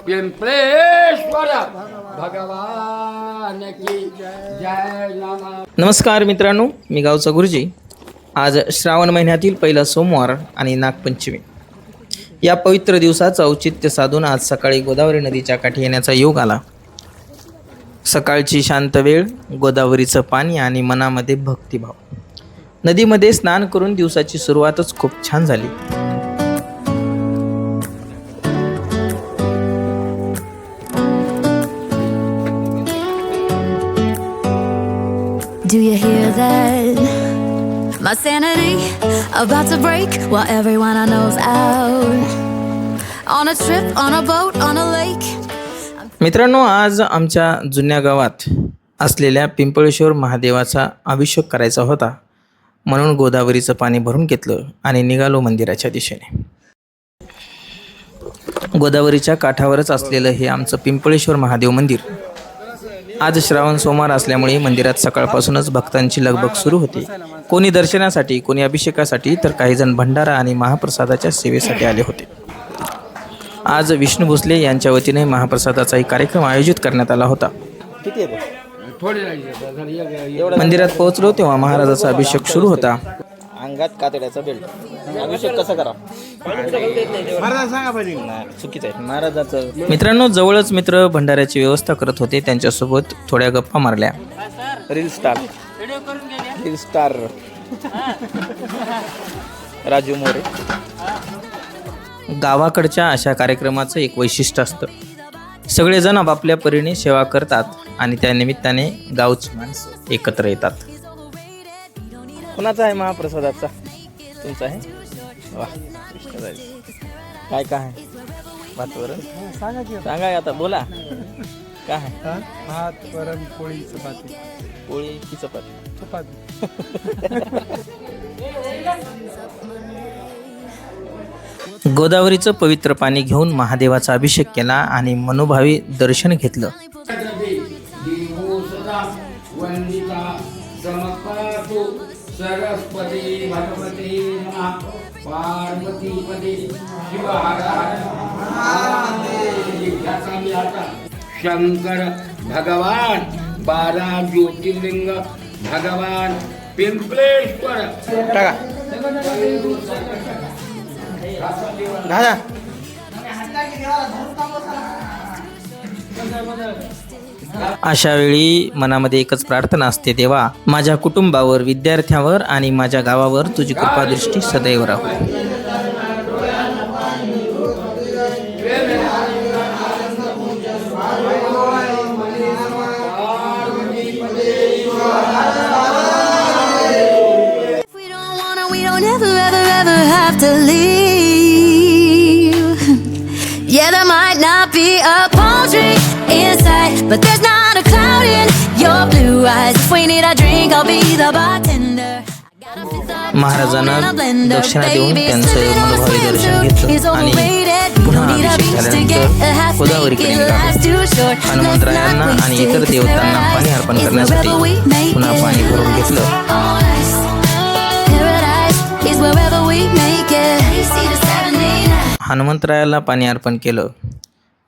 पिंपळेश्वर भगवान की जय. नाना. नमस्कार मित्रांनो, मी गावचा गुरुजी. आज श्रावण महिन्यातील पहिला सोमवार आणि नागपंचमी या पवित्र दिवसाचं औचित्य साधून आज सकाळी गोदावरी नदीच्या काठी येण्याचा योग आला. सकाळची शांत वेळ, गोदावरीचं पाणी आणि मनामध्ये भक्तिभाव. नदीमध्ये स्नान करून दिवसाची सुरुवातच खूप छान झाली. Do you hear that? My sanity about to break while everyone I know's out. On a trip, on a boat, on a lake. मित्रांनो, आज आमच्या जुन्या गावात असलेल्या पिंपळेश्वर महादेवाचा अभिषेक करायचा होता, म्हणून गोदावरीचं पाणी भरून घेतलं आणि निघालो मंदिराच्या दिशेने. गोदावरीच्या काठावरच असलेलं हे आमचं पिंपळेश्वर महादेव मंदिर. आज श्रावण सोमवार असल्यामुळे मंदिरात सकाळपासूनच भक्तांची लगबग सुरू होती. कोणी दर्शनासाठी, कोणी अभिषेकासाठी, तर काही जण भंडारा आणि महाप्रसादाच्या सेवेसाठी आले होते. आज विष्णू भोसले यांच्या वतीने महाप्रसादाचाही कार्यक्रम आयोजित करण्यात आला होता. मंदिरात पोहोचलो तेव्हा महाराजाचा अभिषेक सुरू होता. अंगात कातड्याचा बेल्ट. अभिषेक कसा करा चुकीचं आहे महाराजाचं. मित्रांनो, जवळच मित्र भंडाऱ्याची व्यवस्था करत होते. त्यांच्यासोबत थोड्या गप्पा मारल्या. Reel star Raju More. गावाकडच्या अशा कार्यक्रमाचं एक वैशिष्ट्य असतं. सगळेजण आपापल्या परीने सेवा करतात आणि त्या निमित्ताने गावची माणसं एकत्र येतात. कुणाचा आहे महाप्रसादाचा? तुमचा आहे? वा, काय काय आहे? भातवरण सांगा आता, बोला काय आहे? भात, वरण, पोळी, चपाती. पोळी की चपाती? गोदावरीचं पवित्र पाणी घेऊन महादेवाचा अभिषेक केला आणि मनोभावी दर्शन घेतलं. सरस्वती भगवती नमः. पार्वती पदे शंकर भगवान, 12 ज्योतिर्लिंग भगवान पिंपळेश्वर. टाका दादा. अशा वेळी मनामध्ये एकच प्रार्थना असते, देवा माझ्या कुटुंबावर, विद्यार्थ्यांवर आणि माझ्या गावावर तुझी कृपादृष्टी सदैव राहू. We don't ever, ever, ever have to leave. Yeah, there might not be a palm tree inside, but there's not a cloud in your blue eyes. If we need a drink, I'll be the bartender. महाराजांना दक्षिणा देऊन त्यांचं मनोभावी दर्शन घेतलं आणि पुन्हा अभिषेक झाल्यानंतर गोदावरीकडे निघालो. हनुमंतरायांना आणि इतर देवतांना पाणी अर्पण करण्यासाठी पुन्हा पाणी भरून घेतलं. हनुमंतरायाला पाणी अर्पण केलं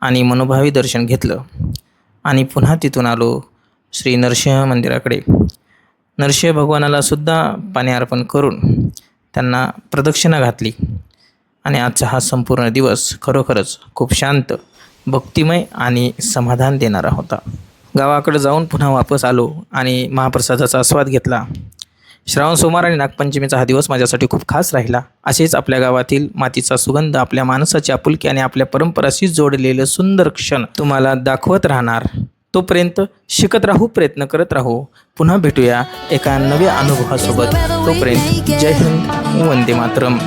आणि मनोभावी दर्शन घेतलं आणि पुन्हा तिथून आलो श्री नरसिंह मंदिराकडे. नरसिंह भगवानाला सुद्धा पाणी अर्पण करून त्यांना प्रदक्षिणा घातली आणि आजचा हा संपूर्ण दिवस खरोखरच खूप शांत, भक्तिमय आणि समाधान देणारा होता. गावाकडे जाऊन पुन्हा वापस आलो आणि महाप्रसादाचा आस्वाद घेतला. श्रावण सोमवार आणि नागपंचमीचा हा दिवस माझ्यासाठी खूप खास राहिला. असेच आपल्या गावातील मातीचा सुगंध, आपल्या माणसाची आपुलकी आणि आपल्या परंपराशी जोडलेले सुंदर क्षण तुम्हाला दाखवत राहणार. तोपर्यंत शिकत राहू, प्रयत्न करत राहू. पुन्हा भेटूया एका नव्या अनुभवासोबत. तोपर्यंत जय हिंद, वंदे मातरम.